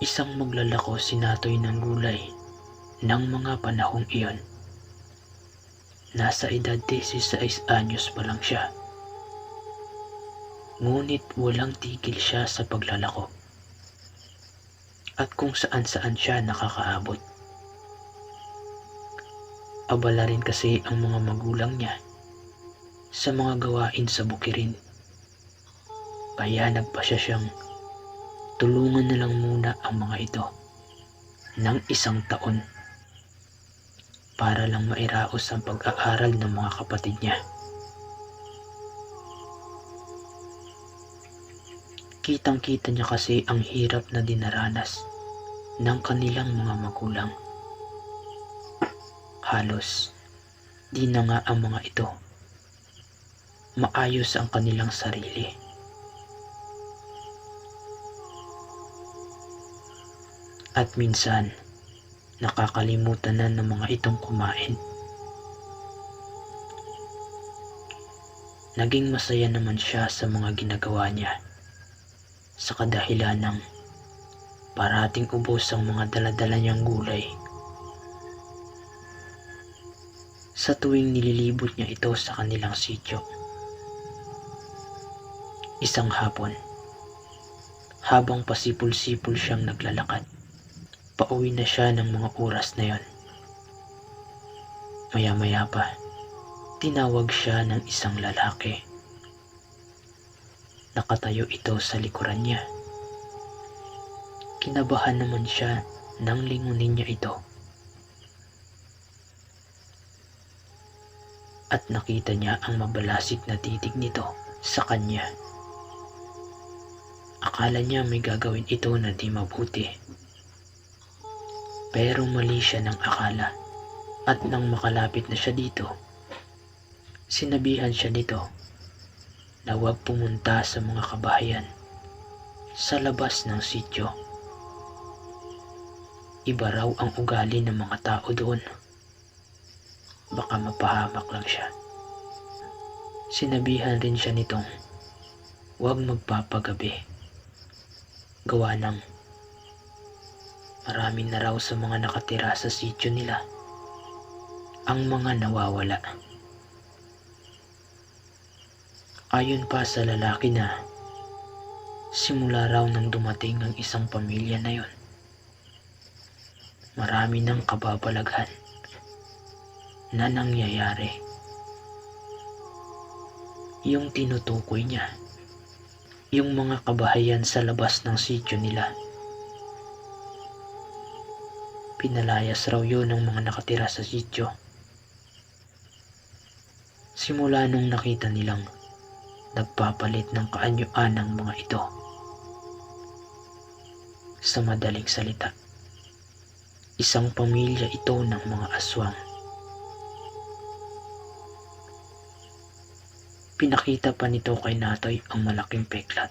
Isang maglalako sinatoy ng gulay ng mga panahong iyon. Nasa edad 16 anyos pa lang siya. Ngunit walang tigil siya sa paglalako. At kung saan-saan siya nakakaabot. Abala rin kasi ang mga magulang niya sa mga gawain sa bukirin. Kaya nagpasya siyang tulungan na lang muna ang mga ito ng 1 taon para lang mairaos ang pag-aaral ng mga kapatid niya. Kitang-kita niya kasi ang hirap na dinaranas ng kanilang mga magulang. Halos di na nga ang mga ito maayos ang kanilang sarili. At minsan, nakakalimutan na ng mga itong kumain. Naging masaya naman siya sa mga ginagawa niya sa kadahilan ng parating ubos ang mga daladala niyang gulay. Sa tuwing nililibot niya ito sa kanilang sityo. Isang hapon, habang pasipul-sipol siyang naglalakad, pauwi na siya ng mga oras na yon. Maya-maya pa, tinawag siya ng isang lalaki. Nakatayo ito sa likuran niya. Kinabahan naman siya nang lingunin niya ito. At nakita niya ang mabalasik na titig nito sa kanya. Akala niya may gagawin ito na di mabuti. Pero mali siya ng akala. At nang makalapit na siya dito, sinabihan siya nito na huwag pumunta sa mga kabahayan sa labas ng sityo. Iba raw ang ugali ng mga tao doon. Baka mapahamak lang siya. Sinabihan rin siya nitong huwag magpapagabi. Gawa ng marami na raw sa mga nakatira sa sityo nila ang mga nawawala. Ayon pa sa lalaki na simula raw nang dumating ang isang pamilya na yon, marami ng kababalaghan na nangyayari. Yung tinutukoy niya, yung mga kabahayan sa labas ng sityo nila. Pinalayas raw yun ng mga nakatira sa sityo. Simula nung nakita nilang nagpapalit ng kaanyuan ng mga ito. Sa madaling salita, isang pamilya ito ng mga aswang. Pinakita pa nito kay Natoy ang malaking peklat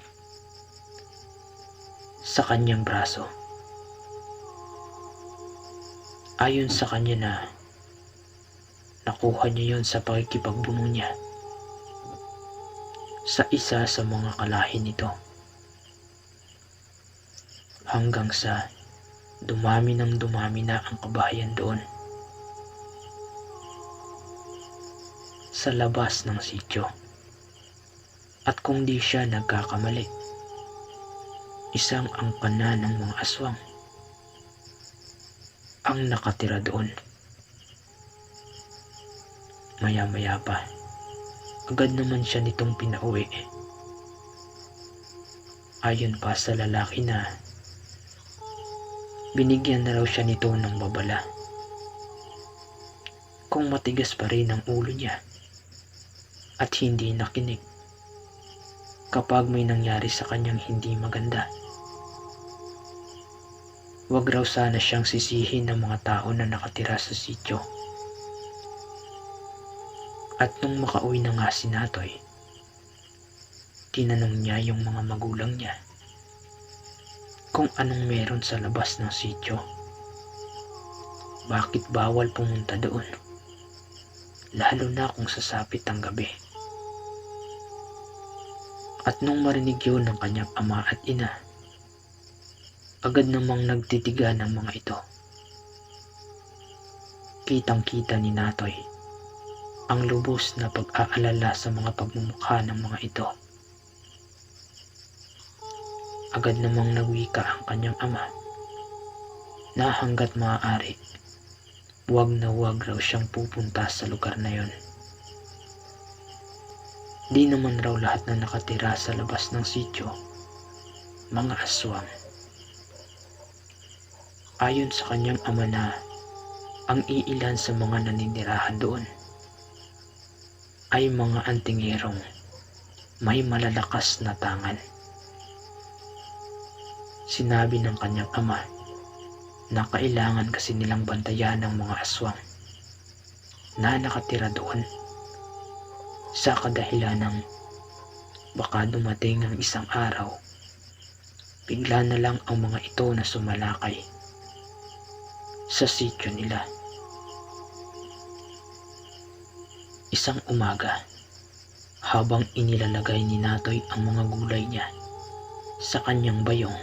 sa kanyang braso. Ayon sa kanya na nakuha niya yon sa pakikipagbuno niya sa isa sa mga kalahin nito. Hanggang sa dumami ng dumami na ang kabahayan doon sa labas ng sityo. At kung di siya nagkakamali, isang angkana ng mga aswang ang nakatira doon. Maya-maya pa, agad naman siya nitong pinauwi. Ayon pa sa lalaki na binigyan na raw siya nito ng babala. Kung matigas pa rin ang ulo niya at hindi nakinig kapag may nangyari sa kanyang hindi maganda, wag raw sana siyang sisihin ng mga tao na nakatira sa sityo. At nung makauwi na nga si Natoy, tinanong niya yung mga magulang niya kung anong meron sa labas ng sityo. Bakit bawal pumunta doon? Lalo na kung sasapit ang gabi. At nung marinig yun ng kanyang ama at ina, Agad namang nagtitiga ng mga ito. Kitang-kita ni Natoy ang lubos na pag-aalala sa mga pagmumukha ng mga ito. Agad namang nagwika ang kanyang ama na hanggat maaari, wag na wag raw siyang pupunta sa lugar na yon. Di naman raw lahat na nakatira sa labas ng sityo mga aswang. Ayon sa kanyang ama na ang iilan sa mga naninirahan doon ay mga antingerong may malalakas na tangan. Sinabi ng kanyang ama na kailangan kasi nilang bantayan ng mga aswang na nakatira doon sa kadahilan ng baka dumating ang isang araw, bigla na lang ang mga ito na sumalakay sa sityo nila. Isang umaga, habang inilalagay ni Natoy ang mga gulay niya sa kanyang bayong,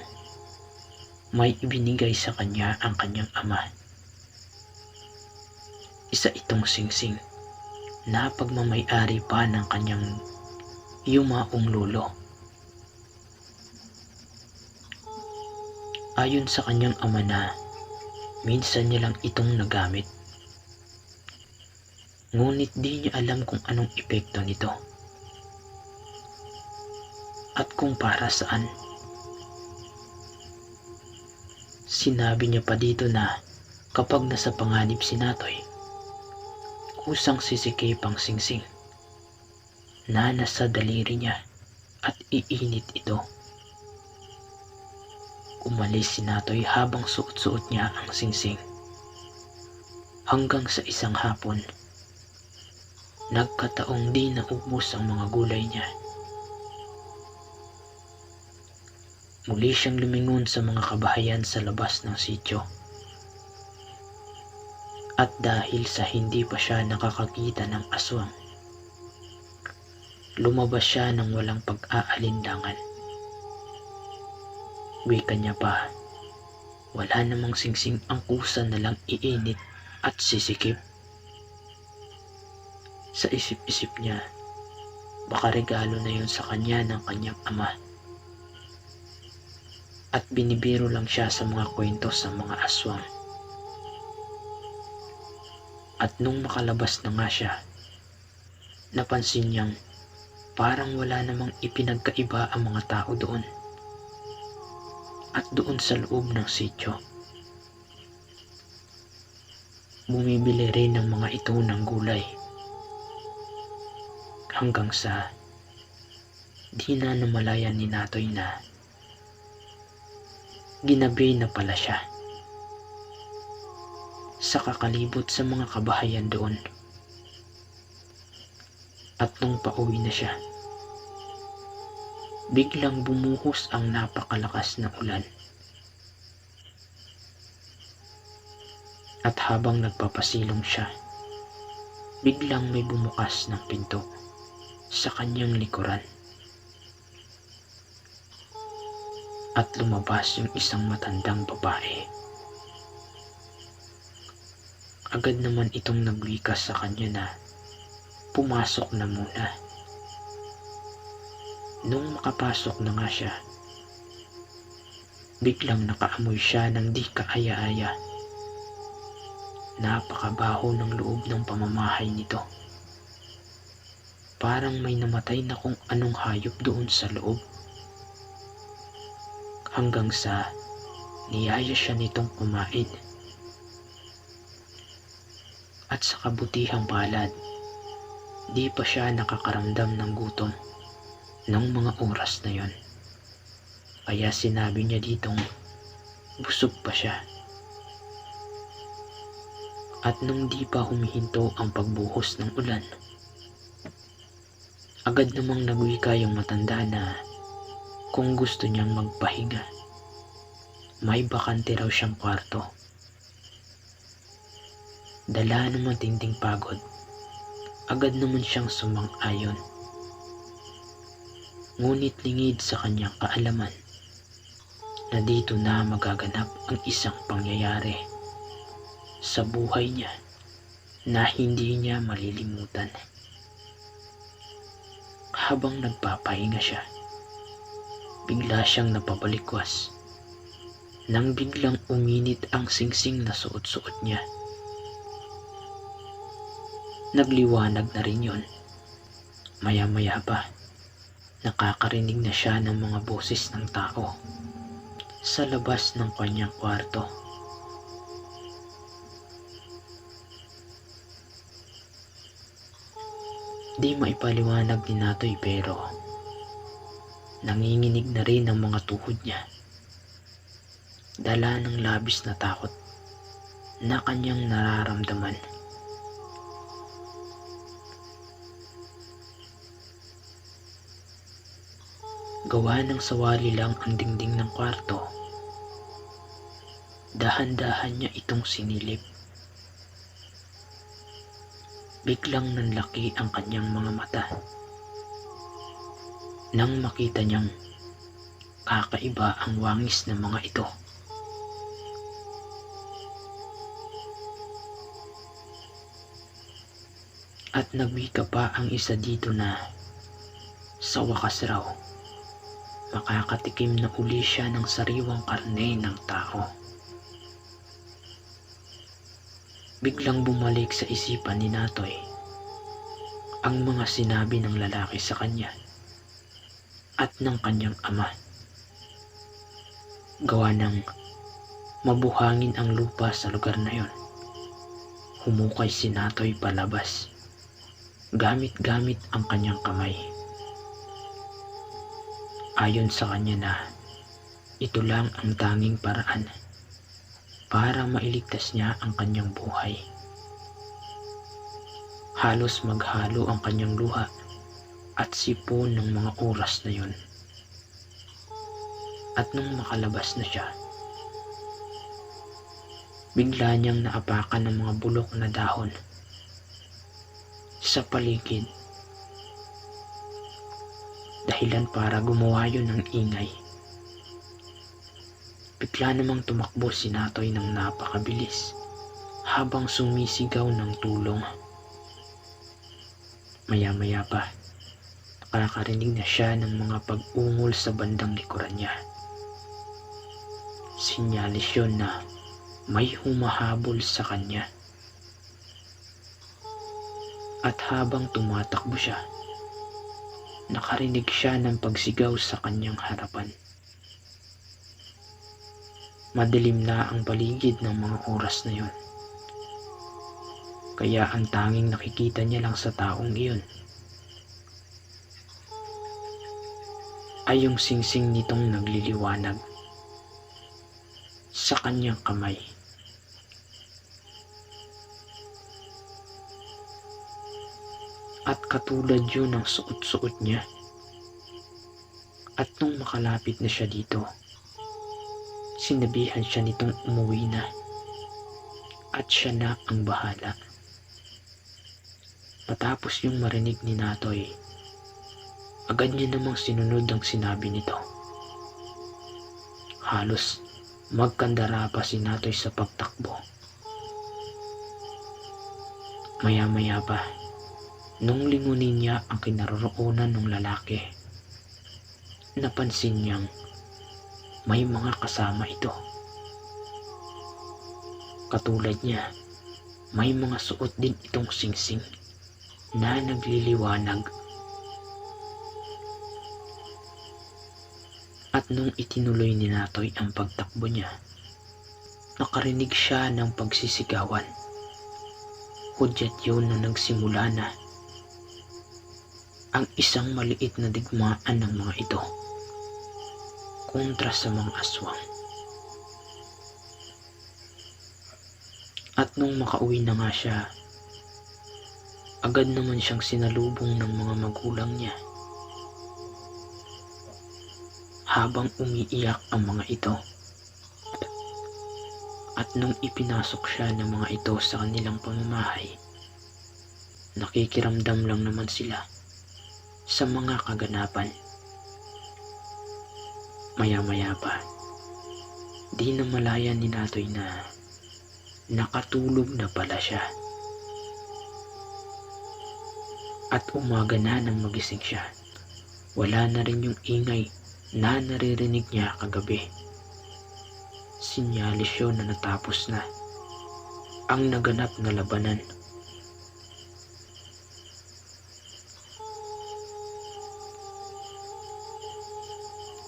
may ibinigay sa kanya ang kanyang ama. Isa itong singsing na pagmamay-ari pa ng kanyang yumaong lolo. Ayon sa kanyang ama na minsan niya lang itong nagamit. Ngunit di niya alam kung anong epekto nito at kung para saan. Sinabi niya pa dito na kapag nasa panganib si Natoy, kusang sisikip ang singsing na nasa daliri niya at iinit ito. Umalis si Natoy habang suot-suot niya ang singsing. Hanggang sa isang hapon, nagkataong di naubos ang mga gulay niya. Muli siyang lumingon sa mga kabahayan sa labas ng sityo. At dahil sa hindi pa siya nakakakita ng aswang, lumabas siya ng walang pag-aalinlangan. Wika niya pa, wala namang singsing ang kusa na lang iinit at sisikip. Sa isip-isip niya, baka regalo na yun sa kanya ng kanyang ama. At binibiro lang siya sa mga kwento sa mga aswang. At nung makalabas na nga siya, napansin niyang parang wala namang ipinagkaiba ang mga tao doon. At doon sa loob ng sityo, bumibili rin ng mga ito ng gulay. Hanggang sa di na namalayan ni Natoy na ginabi na pala siya sa kakalibot sa mga kabahayan doon. At nung pauwi na siya, biglang bumuhos ang napakalakas na ulan. At habang nagpapasilong siya, biglang may bumukas ng pinto sa kanyang likuran. At lumabas yung isang matandang babae. Agad naman itong nagwika sa kanya na pumasok na muna. Nung makapasok na nga siya, biglang nakaamoy siya ng di kaaya-aya. Napakabaho ng loob ng pamamahay nito. Parang may namatay na kung anong hayop doon sa loob. Hanggang sa niyaya siya nitong kumain. At sa kabutihang palad, di pa siya nakakaramdam ng gutom ng mga oras na yon. Kaya sinabi niya ditong busog pa siya. At nung di pa humihinto ang pagbuhos ng ulan, agad namang nagwika yung matanda na kung gusto niyang magpahinga, may bakante raw siyang kwarto. Dala ng matinding pagod, agad naman siyang sumang-ayon. Ngunit lingid sa kanyang kaalaman, na dito na magaganap ang isang pangyayari sa buhay niya na hindi niya malilimutan. Habang nagpapahinga siya, bigla siyang napabalikwas nang biglang uminit ang singsing na suot-suot niya. Nagliwanag na rin yon. Maya-maya pa, nakakarinig na siya ng mga boses ng tao sa labas ng kanyang kwarto. Di maipaliwanag ni Natoy pero nanginginig na rin ang mga tuhod niya. Dala ng labis na takot na kanyang nararamdaman. Gawa ng sawali lang ang dingding ng kwarto, dahan-dahan niya itong sinilip. Biglang nanlaki ang kanyang mga mata nang makita niyang kakaiba ang wangis ng mga ito. At nagwika pa ang isa dito na sa wakas raw makakatikim na uli siya ng sariwang karne ng tao. Biglang bumalik sa isipan ni Natoy ang mga sinabi ng lalaki sa kanya at ng kanyang ama. Gawa ng mabuhangin ang lupa sa lugar na yon, humukay si Natoy palabas gamit-gamit ang kanyang kamay. Ayon sa kanya na ito lang ang tanging paraan para mailigtas niya ang kanyang buhay. Halos maghalo ang kanyang luha at sipon ng mga oras na yun. At nung makalabas na siya, bigla niyang naapakan ng mga bulok na dahon sa paligid, dahilan para gumawa yun ng ingay. Bigla namang tumakbo si Natoy ng napakabilis habang sumisigaw ng tulong. Maya-maya pa, nakakarinig na siya ng mga pag-ungol sa bandang likuran niya. Sinyalis yun na may humahabol sa kanya. At habang tumatakbo siya, nakarinig siya ng pagsigaw sa kanyang harapan. Madilim na ang paligid ng mga oras na yun. Kaya ang tanging nakikita niya lang sa taong iyon ay yung singsing nitong nagliliwanag sa kanyang kamay. At katulad yun ng suot-suot niya. At nung makalapit na siya dito, sinabihan siya nitong umuwi na at siya na ang bahala. Matapos yung marinig ni Natoy, agad niya namang sinunod ang sinabi nito. Halos magkandara pa si Natoy sa pagtakbo. Maya-maya pa, nung lingunin niya ang kinaroroonan ng lalaki, napansin niyang may mga kasama ito. Katulad niya, may mga suot din itong singsing na nagliliwanag. At nung itinuloy ni Natoy ang pagtakbo niya, nakarinig siya ng pagsisigawan. Hudyat yun na nagsimula na ang isang maliit na digmaan ng mga ito kontra sa mga aswang. At nung makauwi na nga siya, agad naman siyang sinalubong ng mga magulang niya habang umiiyak ang mga ito. At nung ipinasok siya ng mga ito sa kanilang pamamahay, nakikiramdam lang naman sila sa mga kaganapan. Maya-maya pa, Di na malaya ni Natoy na nakatulog na pala siya. At umaga na nang magising siya. Wala na rin yung ingay na naririnig niya kagabi. Sinyalis yun na natapos na ang naganap na labanan.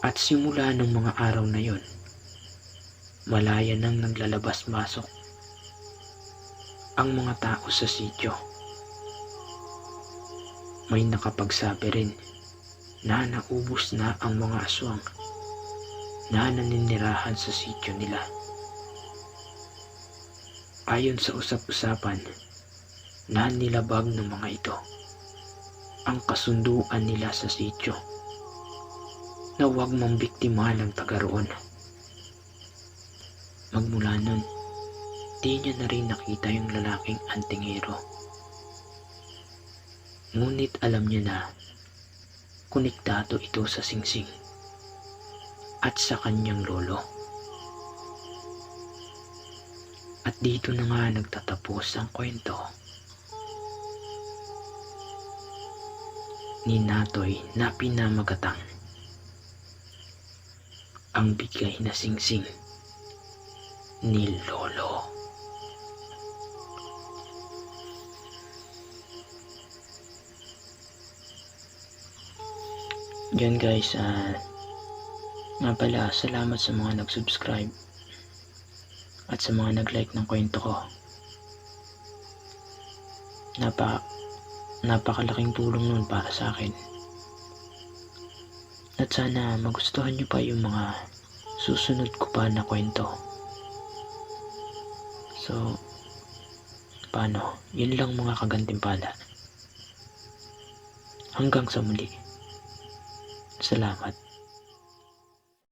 At simula ng mga araw na yon, malaya nang naglalabas-masok ang mga tao sa sityo. May nakapagsabi rin na naubos na ang mga aswang na naninirahan sa sityo nila. Ayon sa usap-usapan na nilabag ng mga ito ang kasunduan nila sa sityo na huwag mambiktima ng taga roon. Magmula nun, di niya na rin nakita yung lalaking antingero. Ngunit alam niya na konektado ito sa singsing at sa kanyang lolo. At dito na nga nagtatapos ang kwento ni Natoy na pinamagatang ang bigay na singsing ni Lolo. Yan guys, nga pala, salamat sa mga nag-subscribe at sa mga nag-like ng kwento ko. Napakalaking tulong nun para sa akin. At sana magustuhan nyo pa yung mga susunod ko pa na kwento. So, paano? Yun lang mga kagantimpala. Hanggang sa muli. Salamat.